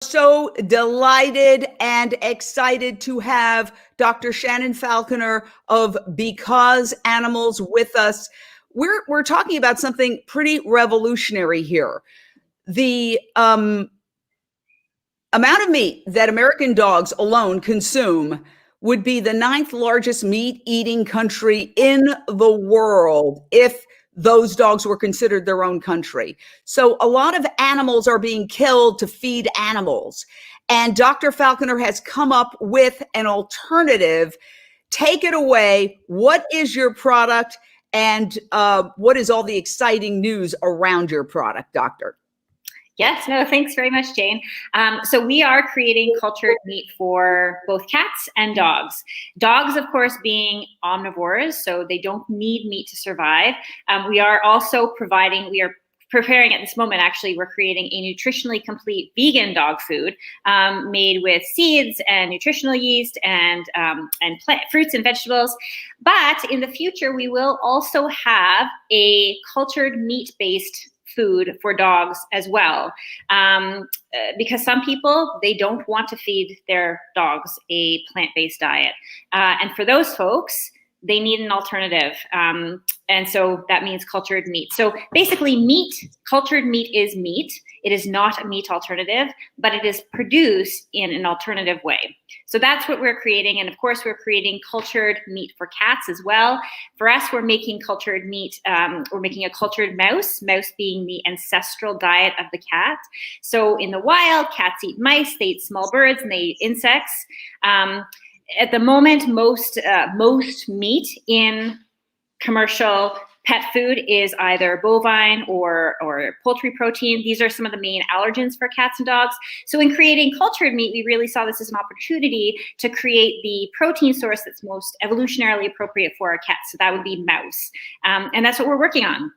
So delighted and excited to have Dr. Shannon Falconer of Because Animals with us. We're talking about something pretty revolutionary here. The amount of meat that American dogs alone consume would be the 9th largest meat eating country in the world if those dogs were considered their own country. So a lot of animals are being killed to feed animals. And Dr. Falconer has come up with an alternative. Take it away. What is your product, and what is all the exciting news around your product, Doctor? Yes, no, thanks very much, Jane. So we are creating cultured meat for both cats and dogs. Dogs, of course, being omnivores, so they don't need meat to survive. We are preparing at this moment, actually, we're creating a nutritionally complete vegan dog food made with seeds and nutritional yeast and fruits and vegetables. But in the future, we will also have a cultured meat-based food for dogs as well, because some people, they don't want to feed their dogs a plant-based diet, and for those folks, they need an alternative, and so that means cultured meat. So basically, cultured meat is meat. It is not a meat alternative, but it is produced in an alternative way. So that's what we're creating. And of course, we're creating cultured meat for cats as well. For us, we're making cultured meat. We're making a cultured mouse being the ancestral diet of the cat. So in the wild, cats eat mice, they eat small birds, and they eat insects. At the moment, most meat in commercial pet food is either bovine or poultry protein. These are some of the main allergens for cats and dogs. So in creating cultured meat, we really saw this as an opportunity to create the protein source that's most evolutionarily appropriate for our cats. So that would be mouse. And that's what we're working on.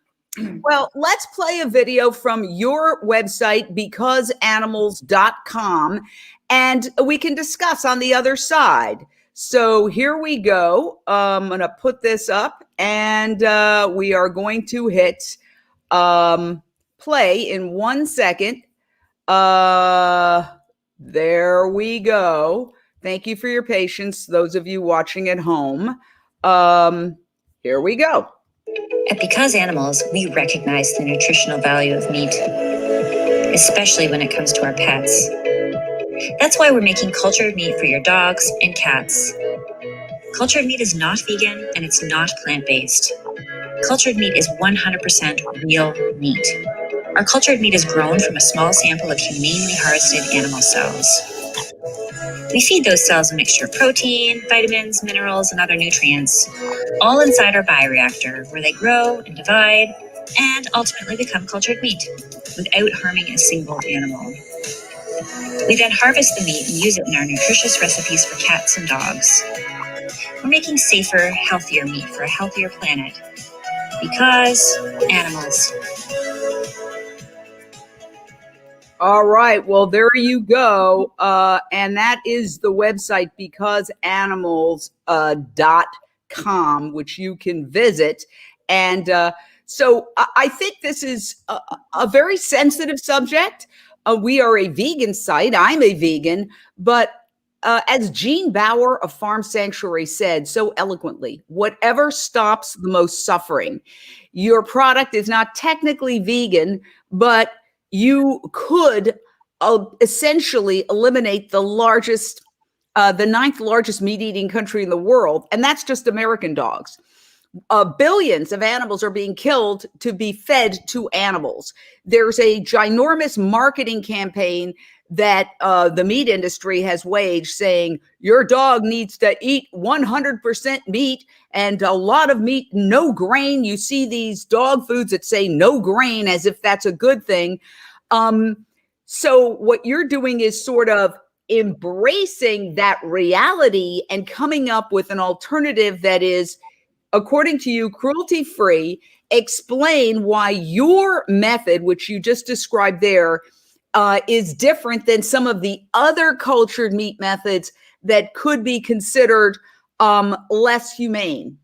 Well, let's play a video from your website, becauseanimals.com, and we can discuss on the other side. So here we go. I'm going to put this up, and we are going to hit play in 1 second. There we go. Thank you for your patience, those of you watching at home. Here we go. At Because Animals, we recognize the nutritional value of meat, especially when it comes to our pets. That's why we're making cultured meat for your dogs and cats. Cultured meat is not vegan and it's not plant-based. Cultured meat is 100% real meat. Our cultured meat is grown from a small sample of humanely harvested animal cells. We feed those cells a mixture of protein, vitamins, minerals, and other nutrients, all inside our bioreactor, where they grow and divide and ultimately become cultured meat without harming a single animal. We then harvest the meat and use it in our nutritious recipes for cats and dogs. We're making safer, healthier meat for a healthier planet. Because animals. All right. Well, there you go. And that is the website, becauseanimals.com, which you can visit. And so I think this is a very sensitive subject. We are a vegan site. I'm a vegan. But as Jean Bauer of Farm Sanctuary said so eloquently, whatever stops the most suffering. Your product is not technically vegan, but you could essentially eliminate the 9th largest meat-eating country in the world, and that's just American dogs. Billions of animals are being killed to be fed to animals. There's a ginormous marketing campaign that the meat industry has waged, saying your dog needs to eat 100% meat and a lot of meat, no grain. You see these dog foods that say no grain as if that's a good thing. So what you're doing is sort of embracing that reality and coming up with an alternative that is, according to you, cruelty-free. Explain why your method, which you just described there, is different than some of the other cultured meat methods that could be considered less humane.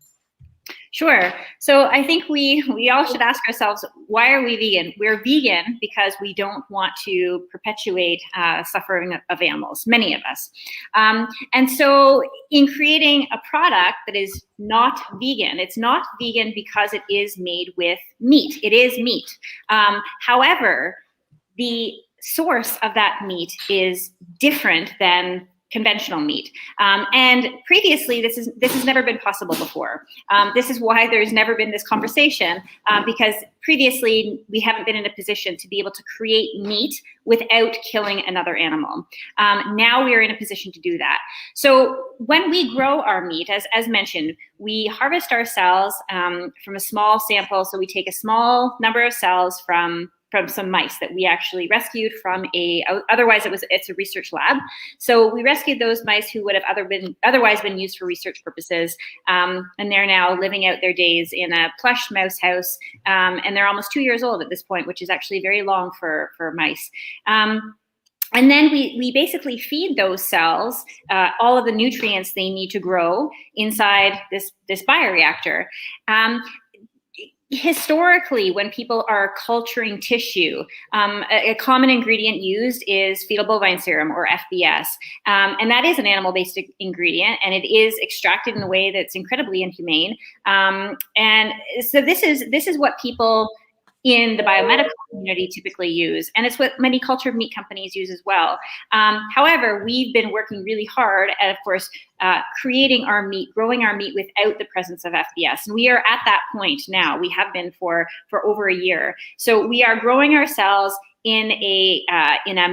Sure. So I think we all should ask ourselves, why are we vegan? We're vegan because we don't want to perpetuate suffering of animals, many of us. And so in creating a product that is not vegan, it's not vegan because it is made with meat. It is meat. However, the source of that meat is different than conventional meat. And previously, this has never been possible before. This is why there's never been this conversation, because previously we haven't been in a position to be able to create meat without killing another animal. Now we are in a position to do that. So when we grow our meat, as mentioned, we harvest our cells from a small sample. So we take a small number of cells from some mice that we actually rescued from otherwise it's a research lab. So we rescued those mice who would have otherwise been used for research purposes. And they're now living out their days in a plush mouse house. And they're almost 2 years old at this point, which is actually very long for mice. And then we basically feed those cells all of the nutrients they need to grow inside this bioreactor. Historically, when people are culturing tissue, a common ingredient used is fetal bovine serum, or FBS. And that is an animal-based ingredient, and it is extracted in a way that's incredibly inhumane. And so this is what people in the biomedical community typically use, and it's what many cultured meat companies use as well. However, we've been working really hard at, of course, creating our meat, growing our meat without the presence of FBS, and we are at that point now. We have been for over a year. So we are growing our cells in a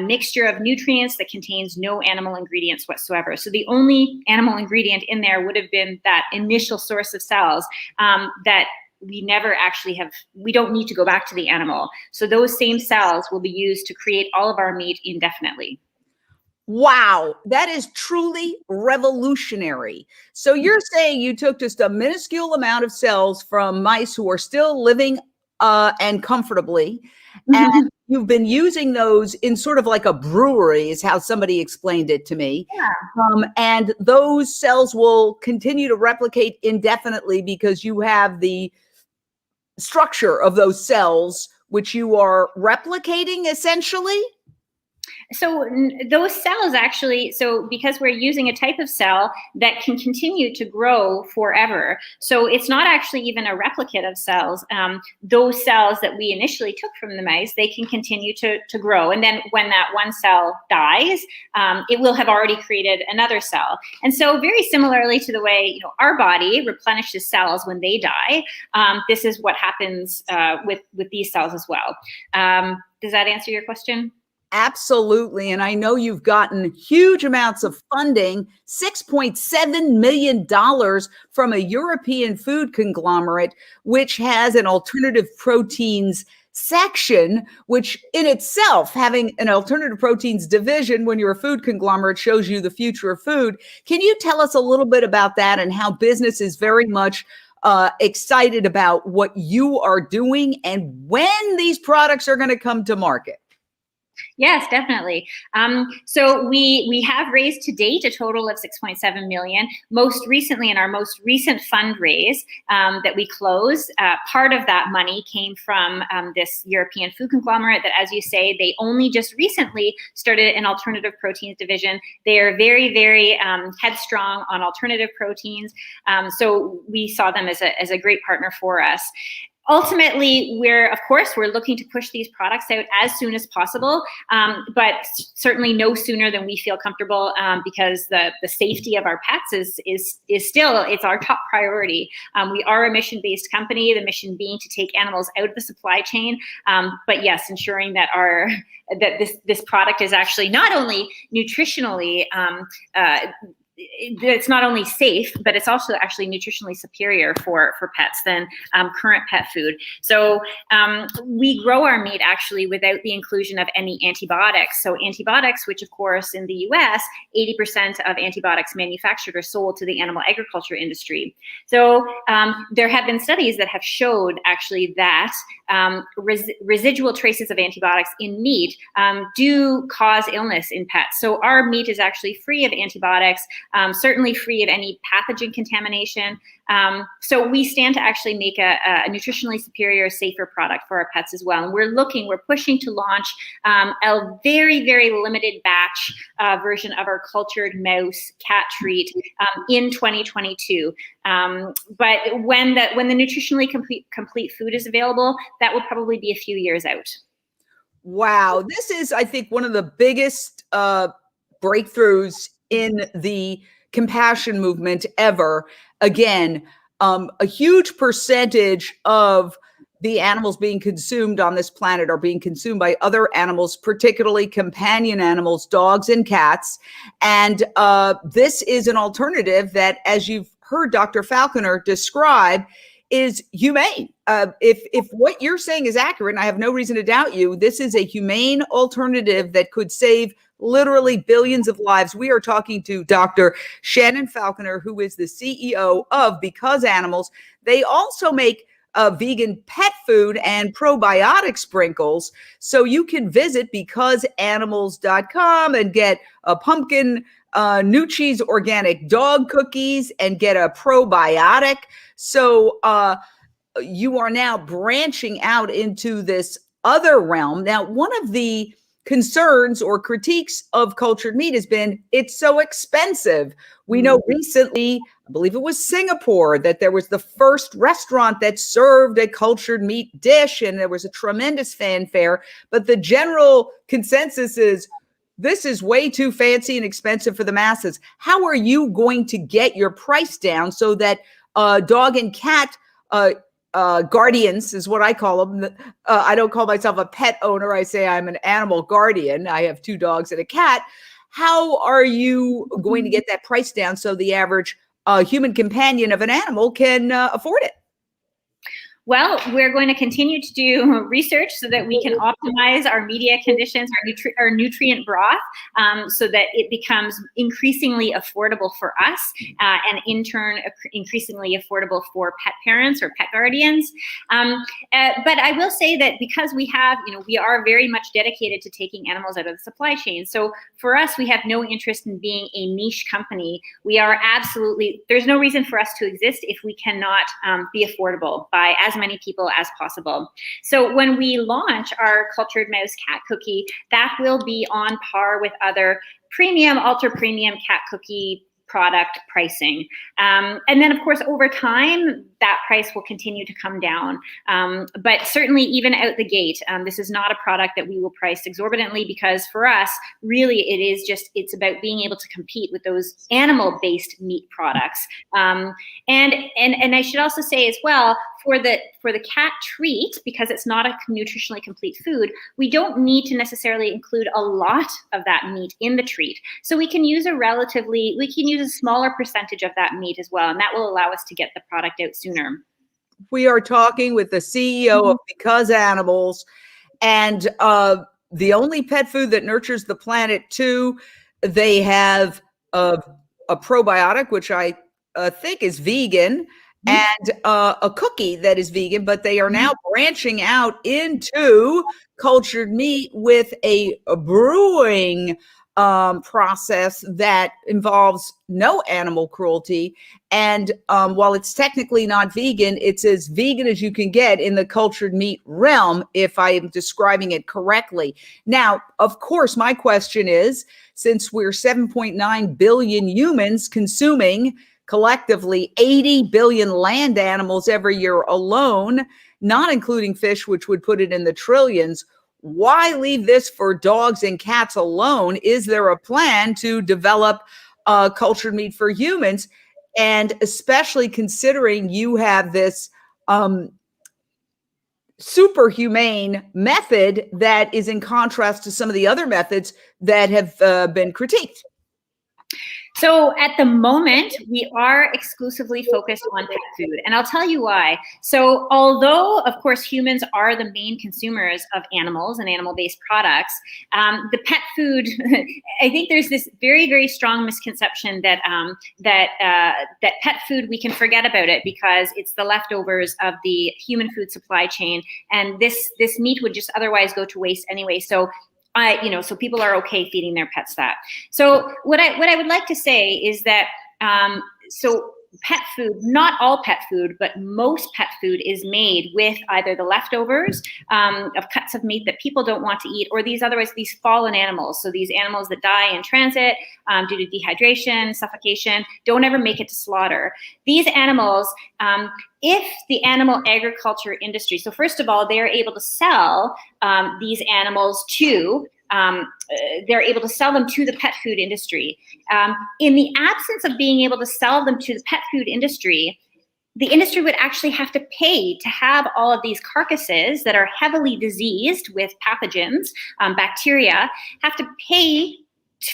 mixture of nutrients that contains no animal ingredients whatsoever. So the only animal ingredient in there would have been that initial source of cells that we never actually we don't need to go back to the animal. So those same cells will be used to create all of our meat indefinitely. Wow, that is truly revolutionary. So you're saying you took just a minuscule amount of cells from mice who are still living and comfortably, and you've been using those in sort of like a brewery, is how somebody explained it to me. Yeah. And those cells will continue to replicate indefinitely because you have the structure of those cells, which you are replicating essentially. So those cells actually, so because we're using a type of cell that can continue to grow forever, so it's not actually even a replicate of cells. Those cells that we initially took from the mice, they can continue to grow. And then when that one cell dies, it will have already created another cell. And so very similarly to the way our body replenishes cells when they die, this is what happens with these cells as well. Does that answer your question? Absolutely. And I know you've gotten huge amounts of funding, $6.7 million from a European food conglomerate, which has an alternative proteins section, which in itself, having an alternative proteins division when you're a food conglomerate shows you the future of food. Can you tell us a little bit about that and how business is very much excited about what you are doing and when these products are going to come to market? Yes, definitely. So we have raised to date a total of 6.7 million. Most recently, in our most recent fundraise that we closed, part of that money came from this European food conglomerate that, as you say, they only just recently started an alternative proteins division. They are very, very headstrong on alternative proteins. So we saw them as a great partner for us. Ultimately, we're looking to push these products out as soon as possible, but certainly no sooner than we feel comfortable, because the safety of our pets is still, it's our top priority. We are a mission-based company, the mission being to take animals out of the supply chain, but yes, ensuring that this product is actually not only nutritionally it's not only safe, but it's also actually nutritionally superior for pets than current pet food. So we grow our meat actually without the inclusion of any antibiotics. So antibiotics, which of course in the US, 80% of antibiotics manufactured are sold to the animal agriculture industry. So there have been studies that have showed actually that residual traces of antibiotics in meat do cause illness in pets. So our meat is actually free of antibiotics. certainly free of any pathogen contamination. So we stand to actually make a nutritionally superior, safer product for our pets as well. And we're pushing to launch a very, very limited batch version of our cultured mouse cat treat in 2022. But when the nutritionally complete food is available, that will probably be a few years out. Wow. This is, I think, one of the biggest breakthroughs in the compassion movement ever. Again, a huge percentage of the animals being consumed on this planet are being consumed by other animals, particularly companion animals, dogs and cats. And this is an alternative that, as you've heard Dr. Falconer describe, is humane. If what you're saying is accurate, and I have no reason to doubt you, this is a humane alternative that could save literally billions of lives. We are talking to Dr. Shannon Falconer, who is the CEO of Because Animals. They also make vegan pet food and probiotic sprinkles. So you can visit becauseanimals.com and get a pumpkin new cheese organic dog cookies and get a probiotic. So you are now branching out into this other realm. Now, one of the concerns or critiques of cultured meat has been it's so expensive. We know recently, I believe it was Singapore, that there was the first restaurant that served a cultured meat dish, and there was a tremendous fanfare. But the general consensus is this is way too fancy and expensive for the masses. How are you going to get your price down so that dog and cat guardians is what I call them. I don't call myself a pet owner. I say I'm an animal guardian. I have 2 dogs and a cat. How are you going to get that price down so the average human companion of an animal can afford it? Well, we're going to continue to do research so that we can optimize our media conditions, our nutrient broth, so that it becomes increasingly affordable for us, and in turn, increasingly affordable for pet parents or pet guardians. But I will say that because we are very much dedicated to taking animals out of the supply chain. So for us, we have no interest in being a niche company. We are there's no reason for us to exist if we cannot be affordable by as many people as possible. So when we launch our cultured mouse cat cookie, that will be on par with other premium, ultra premium cat cookie product pricing. And then of course, over time, that price will continue to come down. But certainly even out the gate, this is not a product that we will price exorbitantly, because for us, really it's about being able to compete with those animal-based meat products. And I should also say as well, for the cat treat, because it's not a nutritionally complete food, we don't need to necessarily include a lot of that meat in the treat. So we can use a smaller percentage of that meat as well, and that will allow us to get the product out sooner. We are talking with the CEO of Because Animals, and the only pet food that nurtures the planet too. They have a probiotic, which I think is vegan, and a cookie that is vegan, but they are now branching out into cultured meat with a brewing process that involves no animal cruelty. And while it's technically not vegan, it's as vegan as you can get in the cultured meat realm, if I am describing it correctly. Now, of course, my question is, since we're 7.9 billion humans consuming collectively 80 billion land animals every year alone, not including fish, which would put it in the trillions, why leave this for dogs and cats alone? Is there a plan to develop cultured meat for humans? And especially considering you have this super humane method that is in contrast to some of the other methods that have been critiqued. So at the moment, we are exclusively focused on pet food, and I'll tell you why. So although, of course, humans are the main consumers of animals and animal-based products, the pet food, I think there's this very, very strong misconception that that pet food, we can forget about it because it's the leftovers of the human food supply chain, and this meat would just otherwise go to waste anyway. So So people are okay feeding their pets that. So what I would like to say is that so pet food, not all pet food, but most pet food is made with either the leftovers of cuts of meat that people don't want to eat, or these fallen animals. So these animals that die in transit due to dehydration, suffocation, don't ever make it to slaughter. These animals, if the animal agriculture industry, so first of all, they're able to sell these animals to they're able to sell them to the pet food industry. In the absence of being able to sell them to the pet food industry, the industry would actually have to pay to have all of these carcasses that are heavily diseased with pathogens, bacteria, have to pay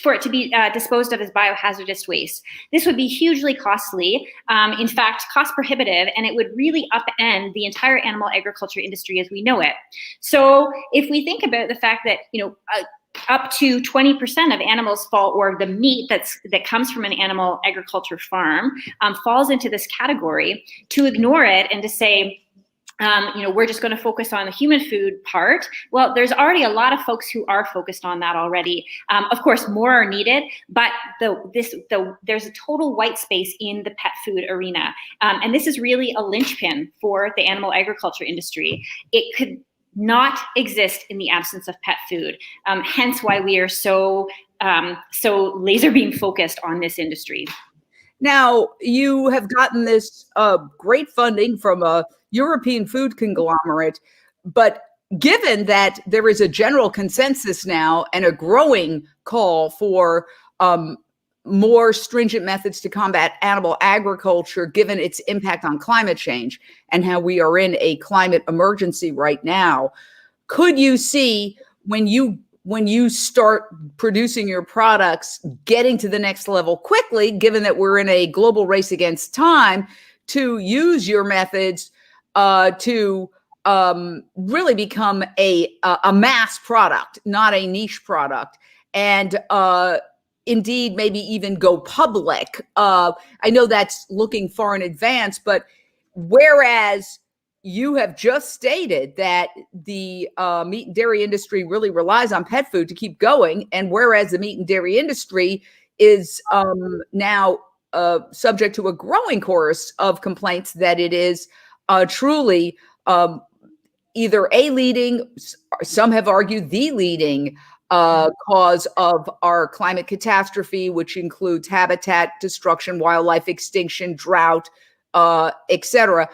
for it to be disposed of as biohazardous waste. This would be hugely costly, in fact, cost prohibitive, and it would really upend the entire animal agriculture industry as we know it. So if we think about the fact that, up to 20% of animals fall, or the meat that comes from an animal agriculture farm falls into this category, to ignore it and to say, we're just going to focus on the human food part. Well, there's already a lot of folks who are focused on that already. Of course, more are needed, but there's a total white space in the pet food arena. And this is really a linchpin for the animal agriculture industry. It could not exist in the absence of pet food. Hence why we are so laser beam focused on this industry. Now, you have gotten this great funding from a European food conglomerate, but given that there is a general consensus now and a growing call for more stringent methods to combat animal agriculture, given its impact on climate change and how we are in a climate emergency right now, could you see when you start producing your products getting to the next level quickly, given that we're in a global race against time, to use your methods to really become a mass product, not a niche product, and indeed maybe even go public? I know that's looking far in advance, but whereas you have just stated that the meat and dairy industry really relies on pet food to keep going, and whereas the meat and dairy industry is now subject to a growing chorus of complaints that it is truly either a leading, some have argued the leading cause of our climate catastrophe, which includes habitat destruction, wildlife extinction, drought, etc.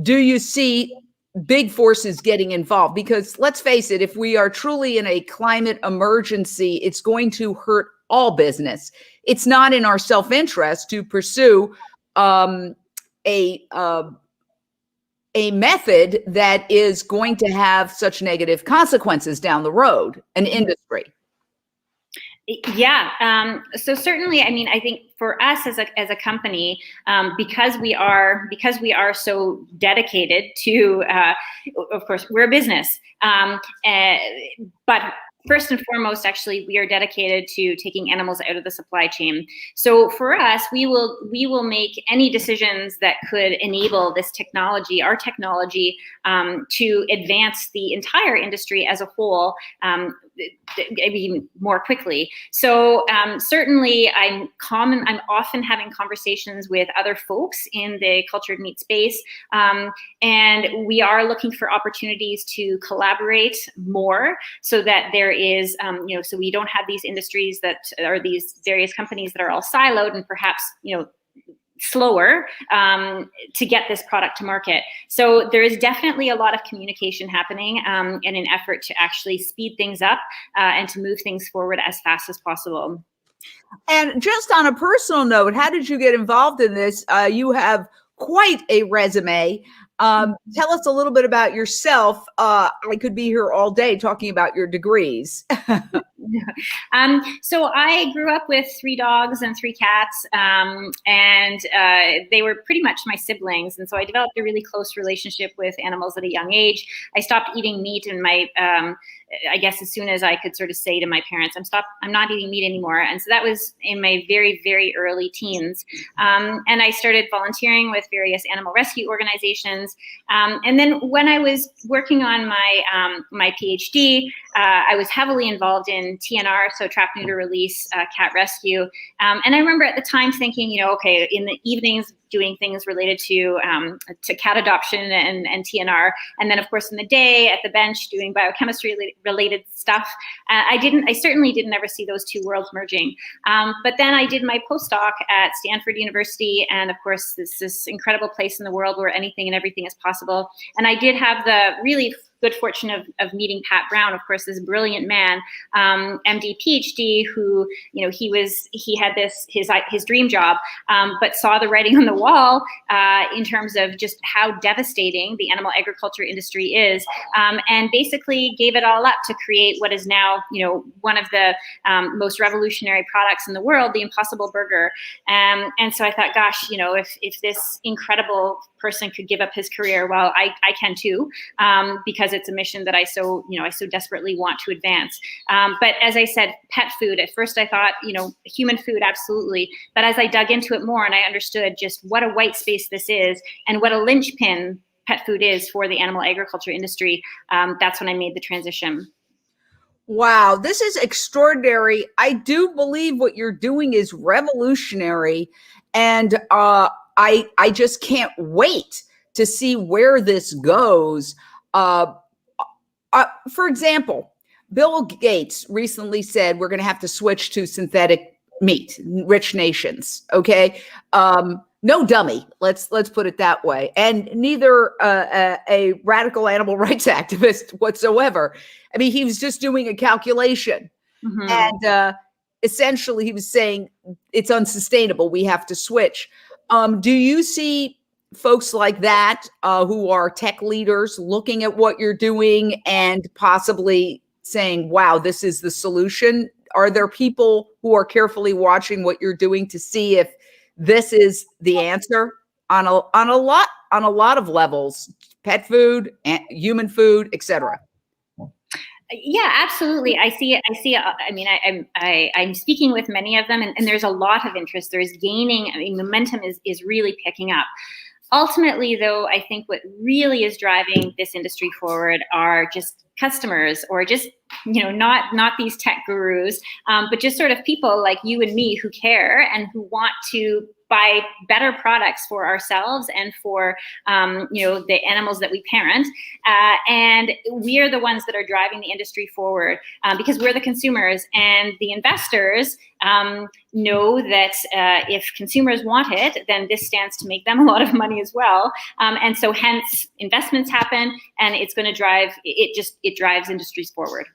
Do you see big forces getting involved? Because let's face it, if we are truly in a climate emergency, it's going to hurt all business. It's not in our self-interest to pursue a method that is going to have such negative consequences down the road, an industry. Yeah. So certainly, I mean, I think for us as a company, because we are so dedicated to, of course, we're a business, but first and foremost, actually, we are dedicated to taking animals out of the supply chain. So for us, we will make any decisions that could enable this technology, our technology, to advance the entire industry as a whole, more quickly. So certainly, I'm often having conversations with other folks in the cultured meat space, and we are looking for opportunities to collaborate more, so that there is, so we don't have these industries that are these various companies that are all siloed and perhaps, slower to get this product to market. So there is definitely a lot of communication happening in an effort to actually speed things up and to move things forward as fast as possible. And just on a personal note, how did you get involved in this? You have quite a resume. Tell us a little bit about yourself. I could be here all day talking about your degrees. So I grew up with 3 dogs and 3 cats, and they were pretty much my siblings. And so I developed a really close relationship with animals at a young age. I stopped eating meat in my, I guess as soon as I could sort of say to my parents, I'm not eating meat anymore. And so that was in my very, very early teens. And I started volunteering with various animal rescue organizations. And then when I was working on my PhD, I was heavily involved in TNR, so trap, neuter, release, cat rescue. And I remember at the time thinking, okay, in the evenings doing things related to cat adoption and TNR, and then of course in the day at the bench doing biochemistry related stuff. I certainly didn't ever see those two worlds merging. But then I did my postdoc at Stanford University, and of course this incredible place in the world where anything and everything is possible. And I did have the really good fortune of meeting Pat Brown, of course, this brilliant man, MD, PhD, who, he had his dream job, but saw the writing on the wall in terms of just how devastating the animal agriculture industry is, and basically gave it all up to create what is now, one of the most revolutionary products in the world, the Impossible Burger. And so I thought, gosh, if this incredible person could give up his career, well, I can too, because it's a mission that I so desperately want to advance. But as I said, pet food, at first I thought, human food, absolutely. But as I dug into it more and I understood just what a white space this is and what a linchpin pet food is for the animal agriculture industry, that's when I made the transition. Wow, this is extraordinary. I do believe what you're doing is revolutionary. And I just can't wait to see where this goes. For example, Bill Gates recently said we're going to have to switch to synthetic meat, rich nations. Okay. No dummy. Let's put it that way. And neither a radical animal rights activist whatsoever. I mean, he was just doing a calculation. Mm-hmm. And essentially he was saying it's unsustainable. We have to switch. Do you see folks like that who are tech leaders looking at what you're doing and possibly saying, wow, this is the solution? Are there people who are carefully watching what you're doing to see if this is the answer on a lot of levels, pet food, human food, etc.? Yeah, absolutely. I see it. I mean, I'm speaking with many of them, and there's a lot of interest. There's gaining. I mean, momentum is really picking up. Ultimately, though, I think what really is driving this industry forward are just customers, or just, not these tech gurus, but just sort of people like you and me who care and who want to buy better products for ourselves and for, the animals that we parent. And we are the ones that are driving the industry forward because we're the consumers, and the investors know that if consumers want it, then this stands to make them a lot of money as well. And so hence investments happen, and it's going to drive, it drives industries forward.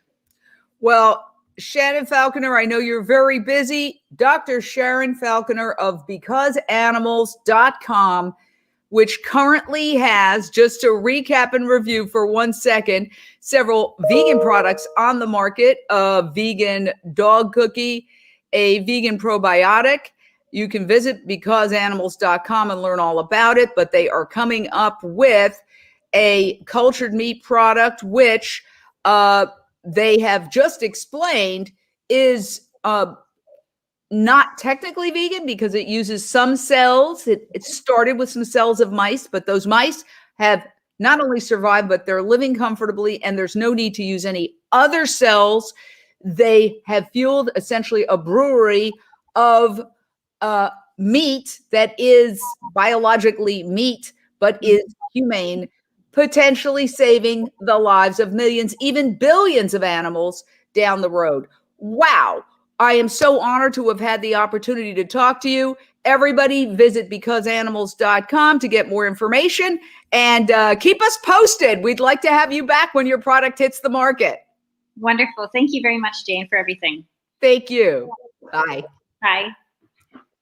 Well, Shannon Falconer, I know you're very busy. Dr. Shannon Falconer of becauseanimals.com, which currently has, just to recap and review for 1 second, several vegan products on the market: a vegan dog cookie, a vegan probiotic. You can visit becauseanimals.com and learn all about it, but they are coming up with a cultured meat product, which they have just explained is not technically vegan because it uses some cells. It started with some cells of mice, but those mice have not only survived, but they're living comfortably, and there's no need to use any other cells. They have fueled essentially a brewery of meat that is biologically meat, but is humane, potentially saving the lives of millions, even billions of animals down the road. Wow. I am so honored to have had the opportunity to talk to you. Everybody visit becauseanimals.com to get more information, and keep us posted. We'd like to have you back when your product hits the market. Wonderful. Thank you very much, Jane, for everything. Thank you. Bye. Bye.